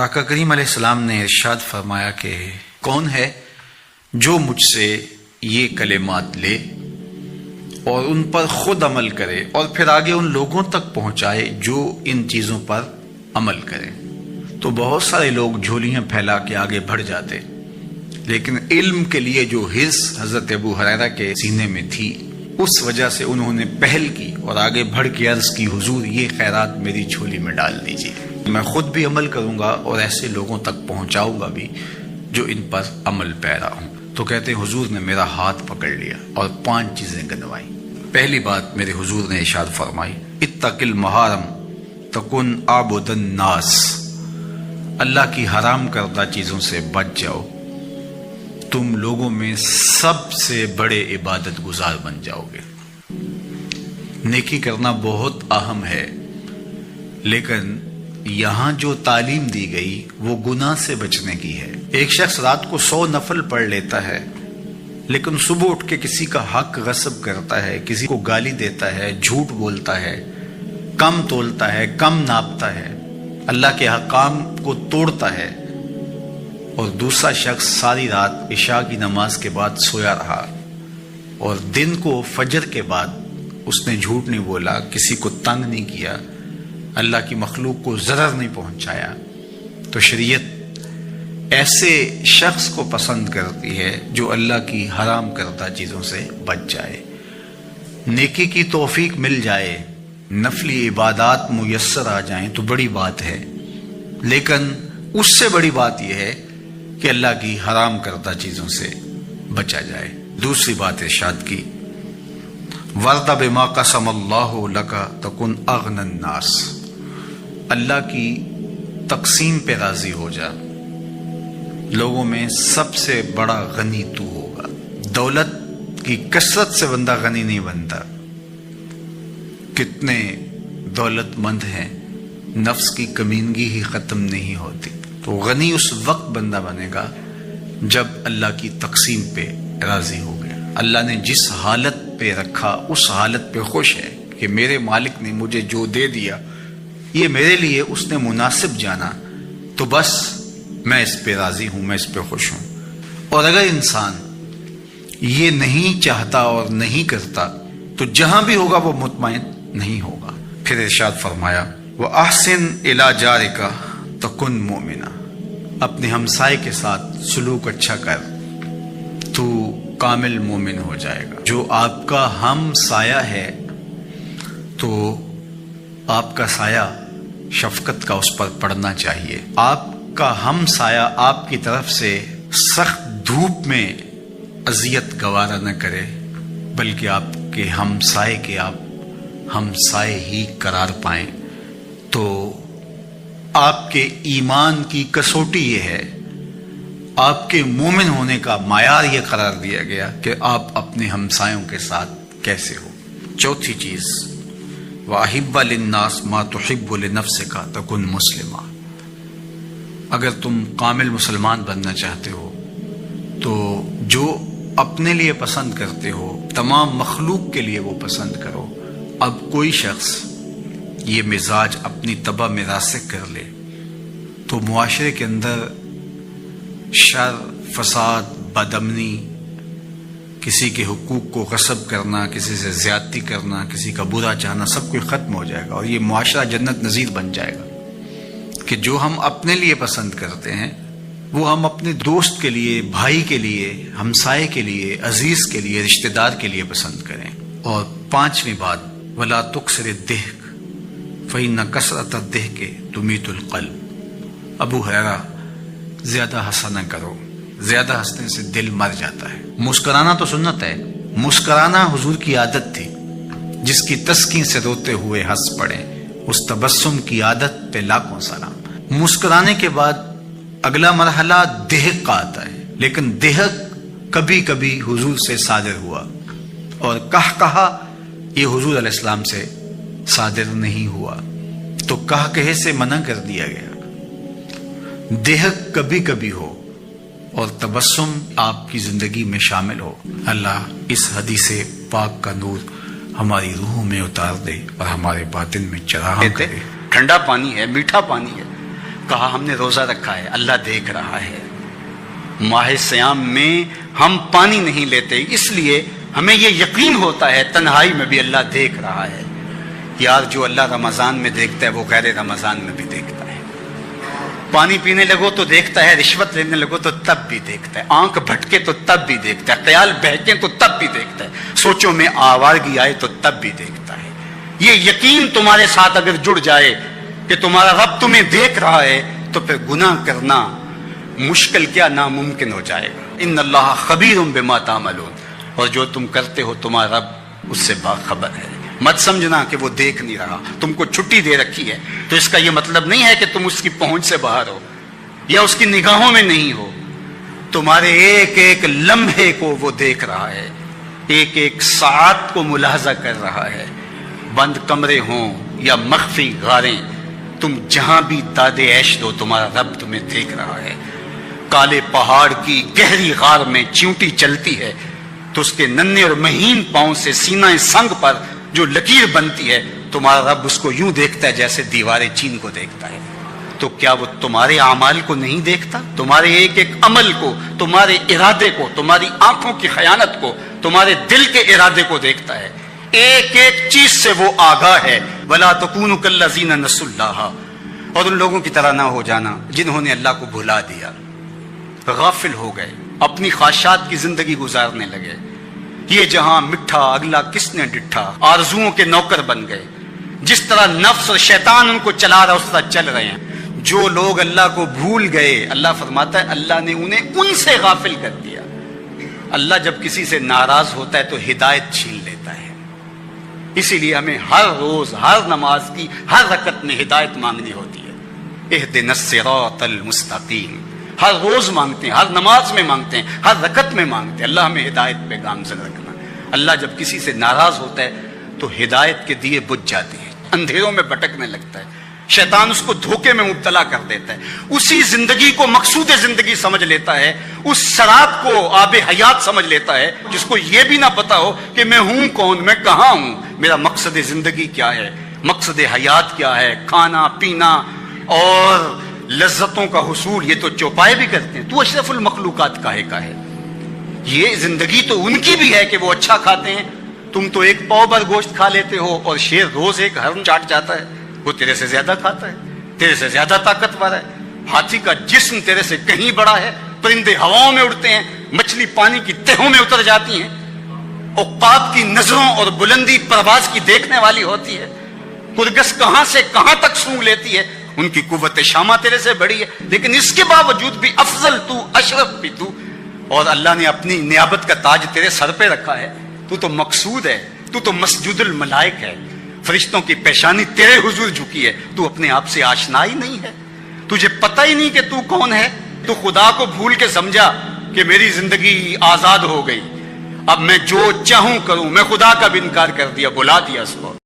آقا کریم علیہ السلام نے ارشاد فرمایا کہ کون ہے جو مجھ سے یہ کلمات لے اور ان پر خود عمل کرے اور پھر آگے ان لوگوں تک پہنچائے جو ان چیزوں پر عمل کرے۔ تو بہت سارے لوگ جھولیاں پھیلا کے آگے بڑھ جاتے، لیکن علم کے لیے جو حرص حضرت ابو ہریرہ کے سینے میں تھی اس وجہ سے انہوں نے پہل کی اور آگے بڑھ کے عرض کی حضور یہ خیرات میری جھولی میں ڈال دیجیے، میں خود بھی عمل کروں گا اور ایسے لوگوں تک پہنچاؤں گا بھی جو ان پر عمل پیرا ہوں۔ تو کہتے ہیں حضور نے میرا ہاتھ پکڑ لیا اور 5 چیزیں گنوائی۔ پہلی بات میرے حضور نے ارشاد فرمائی، اتق المحارم تکن عابد الناس، اللہ کی حرام کردہ چیزوں سے بچ جاؤ، تم لوگوں میں سب سے بڑے عبادت گزار بن جاؤ گے۔ نیکی کرنا بہت اہم ہے، لیکن یہاں جو تعلیم دی گئی وہ گناہ سے بچنے کی ہے۔ ایک شخص رات کو 100 نفل پڑھ لیتا ہے، لیکن صبح اٹھ کے کسی کا حق غصب کرتا ہے، کسی کو گالی دیتا ہے، جھوٹ بولتا ہے، کم تولتا ہے، کم ناپتا ہے، اللہ کے احکام کو توڑتا ہے، اور دوسرا شخص ساری رات عشاء کی نماز کے بعد سویا رہا اور دن کو فجر کے بعد اس نے جھوٹ نہیں بولا، کسی کو تنگ نہیں کیا، اللہ کی مخلوق کو ضرر نہیں پہنچایا، تو شریعت ایسے شخص کو پسند کرتی ہے جو اللہ کی حرام کردہ چیزوں سے بچ جائے، نیکی کی توفیق مل جائے، نفلی عبادات میسر آ جائیں تو بڑی بات ہے، لیکن اس سے بڑی بات یہ ہے کہ اللہ کی حرام کردہ چیزوں سے بچا جائے۔ دوسری بات ارشاد کی، وَرْضَ بِمَا قَسَمَ اللَّهُ لَكَ تَكُنْ أَغْنَى النَّاسِ، اللہ کی تقسیم پہ راضی ہو جا، لوگوں میں سب سے بڑا غنی تو ہوگا۔ دولت کی کثرت سے بندہ غنی نہیں بنتا، کتنے دولت مند ہیں، نفس کی کمینگی ہی ختم نہیں ہوتی۔ تو غنی اس وقت بندہ بنے گا جب اللہ کی تقسیم پہ راضی ہو گیا، اللہ نے جس حالت پہ رکھا اس حالت پہ خوش ہے کہ میرے مالک نے مجھے جو دے دیا یہ میرے لیے اس نے مناسب جانا، تو بس میں اس پہ راضی ہوں، میں اس پہ خوش ہوں۔ اور اگر انسان یہ نہیں چاہتا اور نہیں کرتا تو جہاں بھی ہوگا وہ مطمئن نہیں ہوگا۔ پھر ارشاد فرمایا، وَأَحْسِنْ إِلَى جَارِكَ تَكُنْ مُؤْمِنًا، اپنے ہمسائے کے ساتھ سلوک اچھا کر تو کامل مومن ہو جائے گا۔ جو آپ کا ہم سایہ ہے تو آپ کا سایہ شفقت کا اس پر پڑنا چاہیے۔ آپ کا ہم سایہ آپ کی طرف سے سخت دھوپ میں اذیت گوارا نہ کرے، بلکہ آپ کے ہم سائے کے آپ ہم سائے ہی قرار پائیں، تو آپ کے ایمان کی کسوٹی یہ ہے، آپ کے مومن ہونے کا معیار یہ قرار دیا گیا کہ آپ اپنے ہمسایوں کے ساتھ کیسے ہو۔ چوتھی چیز، وَأَحِبَّ لِلنَّاسِ مَا تُحِبُّ لِنَفْسِكَ تَكُنْ مُسْلِمًا، اگر تم کامل مسلمان بننا چاہتے ہو تو جو اپنے لیے پسند کرتے ہو تمام مخلوق کے لیے وہ پسند کرو۔ اب کوئی شخص یہ مزاج اپنی طبع میں راسخ کر لے تو معاشرے کے اندر شر، فساد، بدامنی، کسی کے حقوق کو غصب کرنا، کسی سے زیادتی کرنا، کسی کا برا چاہنا، سب کچھ ختم ہو جائے گا، اور یہ معاشرہ جنت نظیر بن جائے گا کہ جو ہم اپنے لیے پسند کرتے ہیں وہ ہم اپنے دوست کے لیے، بھائی کے لیے، ہمسائے کے لیے، عزیز کے لیے، رشتہ دار کے لیے پسند کریں۔ اور 5ویں بات، وَلَا تُكْثِرِ الضِّحْكَ فَإِنَّ كَثْرَةَ الضِّحْكِ تُمِيتُ الْقَلْبَ، ابو ہریرہ زیادہ ہنسا نہ کرو، زیادہ ہنسنے سے دل مر جاتا ہے۔ مسکرانا تو سنت ہے، مسکرانا حضور کی عادت تھی، جس کی تسکین سے روتے ہوئے ہنس پڑے، اس تبسم کی عادت پہ لاکھوں سلام۔ مسکرانے کے بعد اگلا مرحلہ دہک کا آتا ہے، لیکن دہک کبھی کبھی حضور سے صادر ہوا، اور کہا یہ حضور علیہ السلام سے صادر نہیں ہوا، تو کہے سے منع کر دیا گیا۔ دہک کبھی کبھی ہو اور تبسم آپ کی زندگی میں شامل ہو۔ اللہ اس حدیث پاک کا نور ہماری روحوں میں اتار دے اور ہمارے باطن میں چراغاں کرے۔ ٹھنڈا پانی ہے، میٹھا پانی ہے، کہا ہم نے روزہ رکھا ہے، اللہ دیکھ رہا ہے۔ ماہ سیام میں ہم پانی نہیں لیتے، اس لیے ہمیں یہ یقین ہوتا ہے تنہائی میں بھی اللہ دیکھ رہا ہے۔ یار جو اللہ رمضان میں دیکھتا ہے وہ غیر رمضان میں بھی دیکھتا ہے۔ پانی پینے لگو تو دیکھتا ہے، رشوت لینے لگو تو تب بھی دیکھتا ہے، آنکھ بھٹکے تو تب بھی دیکھتا ہے، خیال بہکے تو تب بھی دیکھتا ہے، سوچوں میں آوارگی آئے تو تب بھی دیکھتا ہے۔ یہ یقین تمہارے ساتھ اگر جڑ جائے کہ تمہارا رب تمہیں دیکھ رہا ہے تو پھر گناہ کرنا مشکل کیا ناممکن ہو جائے گا۔ ان اللہ خبیر بما تعملون، اور جو تم کرتے ہو تمہارا رب اس سے باخبر ہے۔ مت سمجھنا کہ وہ دیکھ نہیں رہا، تم کو چھٹی دے رکھی ہے تو اس کا یہ مطلب نہیں ہے کہ تم اس کی پہنچ سے باہر ہو یا اس کی نگاہوں میں نہیں ہو۔ تمہارے ایک ایک لمحے کو وہ دیکھ رہا ہے، ایک ایک ساعت کو ملاحظہ کر رہا ہے۔ بند کمرے ہوں یا مخفی غاریں، تم جہاں بھی داد عیش دو تمہارا رب تمہیں دیکھ رہا ہے۔ کالے پہاڑ کی گہری غار میں چیونٹی چلتی ہے تو اس کے ننھے اور مہین پاؤں سے سینہ سنگ پر جو لکیر بنتی ہے تمہارا رب اس کو یوں دیکھتا ہے جیسے دیوار چین کو دیکھتا ہے۔ تو کیا وہ تمہارے اعمال کو نہیں دیکھتا؟ تمہارے ایک ایک عمل کو، تمہارے ارادے کو، تمہاری آنکھوں کی خیانت کو، تمہارے دل کے ارادے کو دیکھتا ہے۔ ایک ایک چیز سے وہ آگاہ ہے۔ وَلَا تَكُونُوا كَالَّذِينَ نَسُوا اللَّهَ، اور ان لوگوں کی طرح نہ ہو جانا جنہوں نے اللہ کو بھلا دیا، غافل ہو گئے، اپنی خواہشات کی زندگی گزارنے لگے۔ یہ جہاں مٹھا اگلا کس نے ڈٹھا، آرزوؤں کے نوکر بن گئے۔ جس طرح نفس اور شیطان ان کو چلا رہا اس طرح چل رہے ہیں۔ جو لوگ اللہ کو بھول گئے، اللہ فرماتا ہے اللہ نے انہیں ان سے غافل کر دیا۔ اللہ جب کسی سے ناراض ہوتا ہے تو ہدایت چھین لیتا ہے۔ اسی لیے ہمیں ہر روز ہر نماز کی ہر رکعت میں ہدایت مانگنی ہوتی ہے۔ اہدنا الصراط المستقیم، ہر روز مانگتے ہیں، ہر نماز میں مانگتے ہیں، ہر رکعت میں مانگتے ہیں، اللہ ہمیں ہدایت پہ گامزن رکھنا۔ اللہ جب کسی سے ناراض ہوتا ہے تو ہدایت کے دیے بجھ جاتے ہیں، اندھیروں میں بھٹکنے لگتا ہے، شیطان اس کو دھوکے میں مبتلا کر دیتا ہے، اسی زندگی کو مقصود زندگی سمجھ لیتا ہے، اس شراب کو آب حیات سمجھ لیتا ہے، جس کو یہ بھی نہ پتا ہو کہ میں ہوں کون، میں کہاں ہوں، میرا مقصد زندگی کیا ہے، مقصد حیات کیا ہے۔ کھانا پینا اور لذتوں کا حصول یہ تو چوپائے بھی کرتے ہیں، تو اشرف المخلوقات کاہے کا ہے۔ یہ زندگی تو ان کی بھی ہے کہ وہ اچھا کھاتے ہیں، تم تو ایک پاؤ بھر گوشت کھا لیتے ہو اور شیر روز ایک ہرن چاٹ جاتا ہے، وہ تیرے سے زیادہ کھاتا ہے، تیرے سے زیادہ طاقتور ہے۔ ہاتھی کا جسم تیرے سے کہیں بڑا ہے، پرندے ہواؤں میں اڑتے ہیں، مچھلی پانی کی تہوں میں اتر جاتی ہیں، عقاب کی نظروں اور بلندی پرواز کی دیکھنے والی ہوتی ہے، کرگس کہاں سے کہاں تک سونگ لیتی ہے، ان کی قوت شامہ تیرے سے بڑی ہے، لیکن اس کے باوجود بھی افضل تو، اشرف بھی تو، اور اللہ نے اپنی نیابت کا تاج تیرے سر پہ رکھا ہے۔ تو تو مقصود ہے، تو تو مسجود الملائک ہے، فرشتوں کی پیشانی تیرے حضور جھکی ہے، تو اپنے آپ سے آشنا ہی نہیں ہے، تجھے پتہ ہی نہیں کہ تو کون ہے۔ تو خدا کو بھول کے سمجھا کہ میری زندگی آزاد ہو گئی، اب میں جو چاہوں کروں، میں خدا کا بھی انکار کر دیا، بلا دیا اس کو۔